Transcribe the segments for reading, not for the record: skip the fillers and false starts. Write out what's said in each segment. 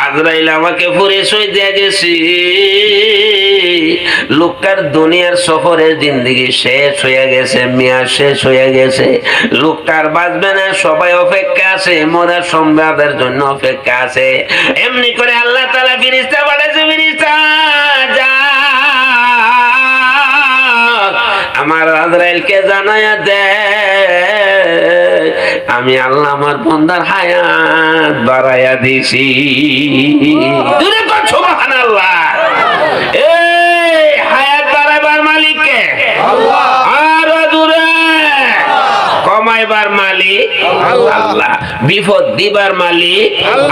আজরাইল আমাকে পরিচয় দিয়ে গেছি, লোকটার দুনিয়ার সফরের জিন্দেগি শেষ হয়ে গেছে, মিয়া শেষ হয়ে গেছে, লোকটার বাঁচবে না, সবাই অপেক্ষা আছে, মরার সংবাদের জন্য অপেক্ষা আছে। এমনি করে আল্লাহ তাআলা ফেরেশতা পাঠাইছে, ফেরেশতা যা আমার আজরাইলকে জানায়া দে আমি আল্লাহ আমার বান্দার হায়াত বাড়াইয়া দিছি। সুবহানাল্লাহ। এই হায়াত বাড়াইবার মালিক কে? আল্লাহ। আর জোরে কমাইবার মালিক আল্লাহ, বিপদ দিবার মালিক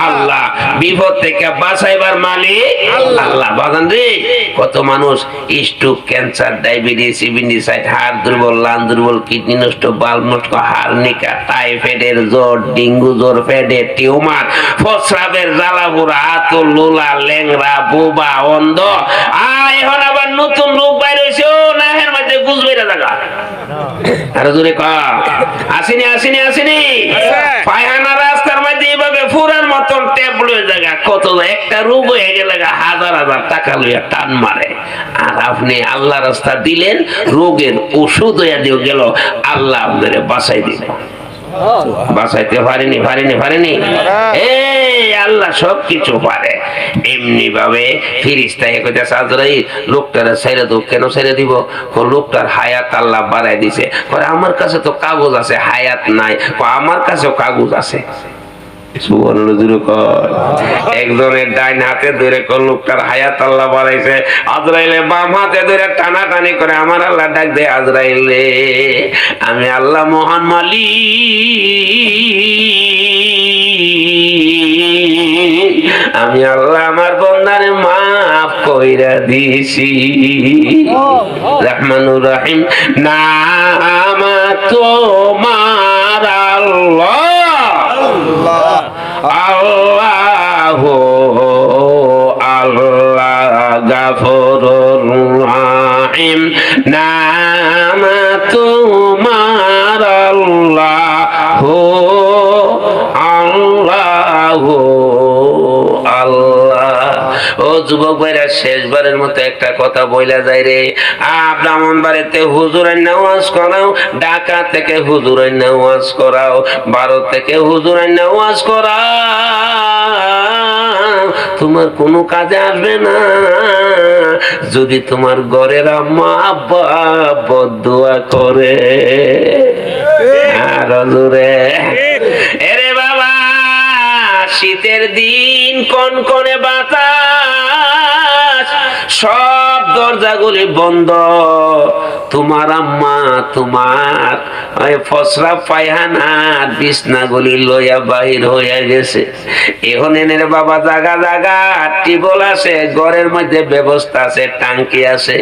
আল্লাহ, বিপদ থেকে বাঁচাইবার মালিক আল্লাহ। বাগান রে কত মানুষ স্ট্রোক, ক্যান্সার, ডায়াবেটিস, ইভিনিসাইড, হাড় দুর্বল, লান দুর্বল, কিডনি নষ্ট, বাল্ব নষ্ট, হার্নিকা, টাইফয়েডের জ্বর, ডেঙ্গু জ্বর, পেটের টিউমার, প্রস্রাবের জ্বালাপোড়া, আতর, লোলা, ল্যাংড়া, বোবা, অন্ধ। এখন আবার নতুন রোগ বাইর হয়েছে, ও নাহের মধ্যে গুজবেরা জায়গা। আরো জোরে আসেনি আসেনি আসেনি, পায়খানা রাস্তার মধ্যে এইভাবে ফুরার মতন ট্যাবলেট জায়গা কত, একটা রোগ হয়ে গেলে হাজার হাজার টাকা লইয়া টান মারে। আর আপনি আল্লাহ রাস্তা দিলেন, রোগের ওষুধ হইয়া দিয়ে গেল, আল্লাহ আপনাদের বাঁচাই দিল। বাঁচাইতে পারেনি পারেনি পারেনি, এই আল্লাহ সবকিছু পারে। এমনি ভাবে ফেরেশতা কইতাছে আজরাইল লোকটারে ছেড়ে দাও। কেন ছেড়ে দিব? লোকটার হায়াত আল্লাহ বাড়াই দিছে। কয় আমার কাছে তো কাগজ আছে, হায়াত নাই। আমার কাছেও কাগজ আছে। একজনের ডাইন হাতে ধরে লোকটার হায়াত আল্লাহ বাড়াইছে, আজরাইলে বাম হাতে ধরে টানাটানি করে আমার আল্লাহ ডাক দেয়, আজরাইলে আমি আল্লাহ মহান মালিক, আমি আল্লাহ আমার বান্দারে মাফ কইরা দিছি। রহমানুর রহিম নাম তোমার আল্লাহ, আল্লাহ আল্লাহ গফুরুর রহিম নাম তোমার আল্লাহ, আল্লাহ আল্লাহ। ও যুবক ভাইরা, শেষবারের মতো একটা কথা বইলা যায় রে। ব্রাহ্মণবাড়িতে হুজুরের নামাজ করাও, ঢাকা থেকে হুজুরের নামাজ করাও, ভারত থেকে হুজুরের নামাজ করাও, তোমার কোনো কাজে আসবে না যদি তোমার ঘরের আম্মা আব্বা বদদুয়া করে। আর হুজুরে এরে বাবা, শীতের দিন কনকনে বাতাস, সব দরজাগুলি বন্ধ, তোমার আম্মা তোমার প্রস্রাব পায়খানার বিছনাগুলি লইয়া বাহির হইয়া গেছে। এখন এনের বাবা জাগা জাগা টিবল আছে, ঘরের মধ্যে ব্যবস্থা আছে, টাঙ্কি আছে।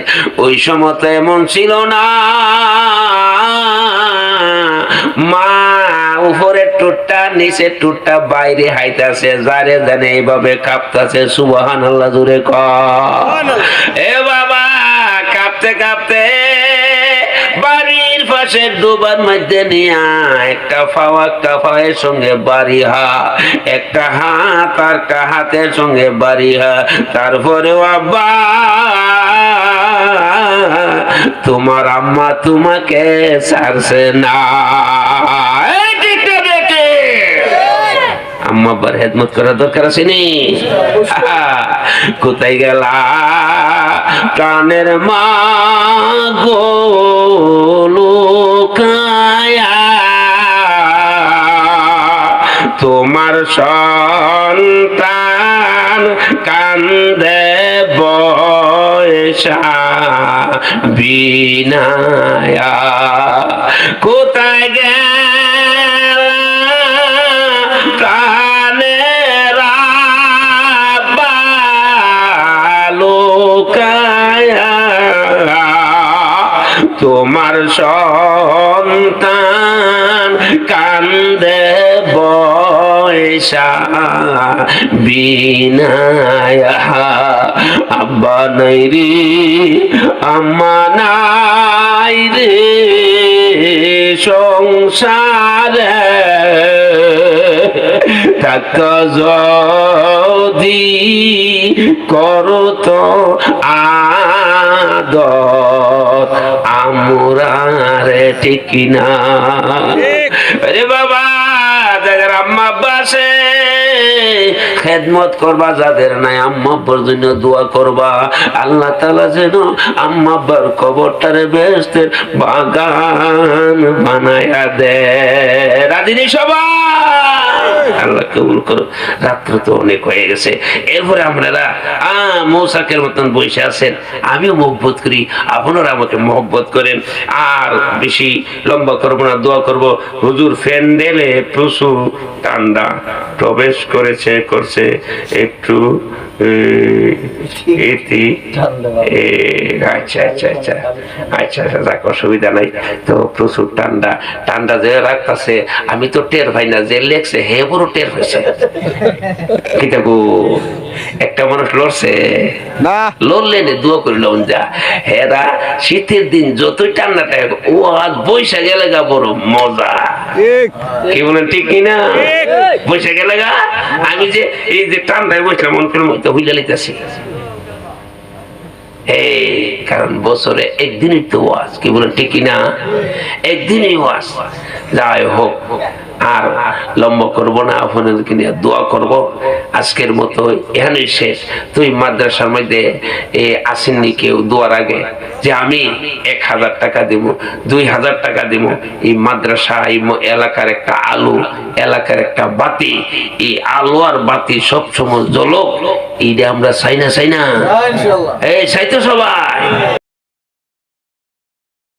ওই সময় তো এমন ছিল না, মা উপরের টুটটা নিচে টুটটা বাইরে হাইতাছে, যারে জানে এইভাবে কাঁপতাছে। সুবহানাল্লাহ জোরে কর। এ বাবা কাঁপতে কাঁপতে বাড়ির পাশে ডোবার মধ্যে নিয়া একটা ফাওয়ার সঙ্গে বাড়ি হা, একটা হাত আর হাতের সঙ্গে বাড়ি হা। তারপরেও আব্বা তোমার আম্মা তোমাকে ছাড়ছে না। আম্মা আব্বার খেদমত করার দরকার আছে নি? কোথায় গেলা প্রাণের মা গো লুকায়া, তোমার সন্তান কান্দে বয়সা বিনায়া। কোথায় গেলা প্রাণের আব্বা লুকায়া, তোমার সন্তান কান্দে পয়সা বিনায় আব্বা নাই রে আম্মা নাই রে সংসারে টাকা যদি করতো আদর আমরা রে ঠিক না রে বাবা যাদের আম্মা আব্বা আছে খেদমত করবা, যাদের নাই আম্মা আব্বার জন্য দোয়া করবা আল্লাহ তাআলা যেন আম্মা আব্বার কবরটারে বেহেশতের বাগান বানায়া দেয়। রাজি নেই সবাই? আল্লাহ কবুল করো। রাত্র তো অনেক হয়ে গেছে, এরপরে আপনারা মৌসাকের মতন বসে আছেন, আমিও মহব্বত করি, আপনারা আমাকে মহব্বত করেন। আর বেশি লম্বা করবো না, দোয়া করব। হুজুর প্যান্ডেলে প্রচুর ঠান্ডা প্রবেশ করছে একটু আচ্ছা, যাক অসুবিধা নাই। তো প্রচুর ঠান্ডা যে রাখতেছে, আমি তো টের পাই না, যে লেগছে হে বড় টের হয়েছে। একটা মানুষ লড়ছে না, লড়লে দোয়া করিলাম যা হেরা শীতের দিন যতই ঠান্ডাটা ও আজ বৈশা গেলে গা বড় মজা। কি বলেন ঠিক কিনা? বৈশা গেলে গা আমি যে এই যে ঠান্ডায় বসলাম মন করে মতো হইলে লিখতেছি, কারণ বছরে একদিনই তো ওয়াজ। কি বলেন ঠিক কিনা? একদিনই ওয়াজ। যাই হোক, আর লম্বা করবো না, আপনাদেরকে নিয়ে দোয়া করব। আজকের মতো এখানেই শেষ। তুই মাদ্রাসার মধ্যে আসেননি কেউ দোয়ার আগে যে আমি 1000 টাকা দিব, 2000 টাকা দিব, এই মাদ্রাসা এই এলাকার একটা আলো, এলাকার একটা বাতি, এই আলো আর বাতি সবসময় জ্বলক, এইটা আমরা চাই না? এই চাই তো সবাই?